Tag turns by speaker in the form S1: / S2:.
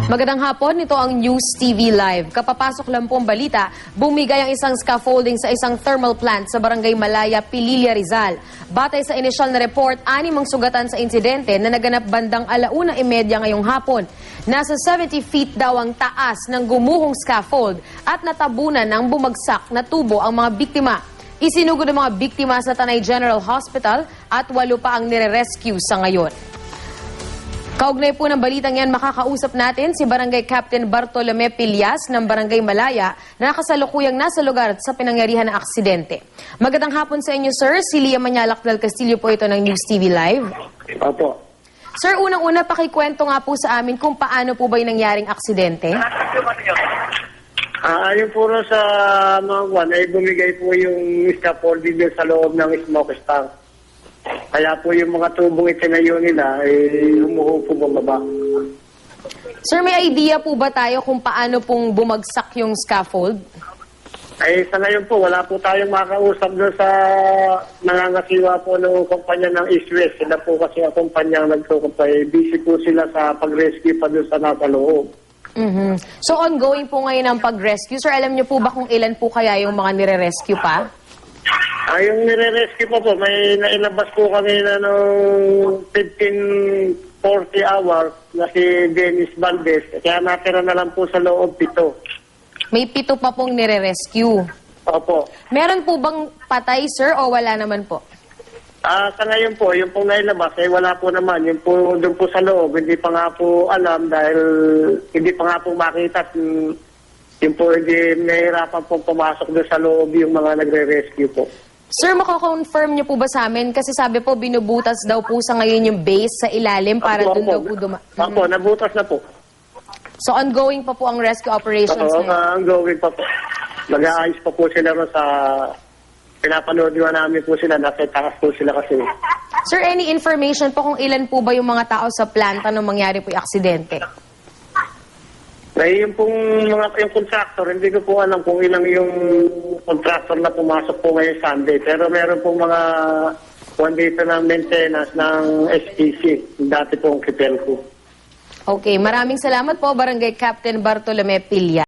S1: Magandang hapon, ito ang News TV Live. Kapapasok lang po ang balita, bumigay ang isang scaffolding sa isang thermal plant sa Barangay Malaya, Pililla, Rizal. Batay sa inisyal na report, 6 ang sugatan sa insidente na naganap bandang 1:30 ngayong hapon. Nasa 70 feet daw ang taas ng gumuhong scaffold at natabunan ng bumagsak na tubo ang mga biktima. Isinugod ang mga biktima sa Tanay General Hospital at 8 pa ang nire-rescue sa ngayon. Kaugnay po ng balitang yan, makakausap natin si Barangay Captain Bartolome Pillas ng Barangay Malaya na kasalukuyang nasa lugar sa pinangyarihan ng aksidente. Magandang hapon sa inyo, sir. Si Lia Manyalak del Castillo po ito ng News TV Live.
S2: Opo.
S1: Sir, unang-una pakikwento nga po sa amin kung paano po ba yung nangyaring aksidente.
S2: Ayon po sa mga kwan, ay bumigay po yung scaffolding sa loob ng smoke tank. Kaya po yung mga tubong itinayo nila ay humuhupo bumaba.
S1: Sir, may idea po ba tayo kung paano pong bumagsak yung scaffold?
S2: Ay sa ngayon po, wala po tayong makausap doon sa nangangasiwa po ng kumpanya ng East West. Sila po kasi ang kumpanya nagkukumpay. Busy po sila sa pag-rescue pa doon sa nasa loob.
S1: So ongoing po ngayon ang pag-rescue. Sir, alam niyo po ba kung ilan po kaya yung mga nire-rescue pa?
S2: Yung nire-rescue po, may nailabas po kami na nung 15-40 hours na si Dennis Valdez. Kaya natira na lang po sa loob 7.
S1: May 7 pa pong nire-rescue.
S2: Opo.
S1: Meron po bang patay, sir, o wala naman po?
S2: Sa ngayon po, yung pong nailabas, wala po naman. Yung po doon po sa loob, hindi pa nga po alam dahil hindi pa nga po makita. Yung po hindi nahihirapan po pumasok doon sa loob yung mga nagre-rescue po.
S1: Sir, makakonfirm niyo po ba sa amin? Kasi sabi po, binubutas daw po sa ngayon yung base sa ilalim para doon daw po
S2: Opo, nabutas na po.
S1: So, ongoing pa po ang rescue operations
S2: Oo,
S1: ngayon?
S2: ongoing pa po. Nag-aayos pa po sila sa... Pinapanood namin po sila, nasa taas po sila kasi.
S1: Sir, any information po kung ilan po ba yung mga tao sa planta nung mangyari po yung aksidente?
S2: Yung pong yung contractor, hindi ko po alam kung ilang yung contractor na pumasok po ngayong Sunday. Pero meron pong mga dito ng maintenance ng SPC, dati pong Kipelco.
S1: Okay, maraming salamat po, Barangay Captain Bartolome Pillas.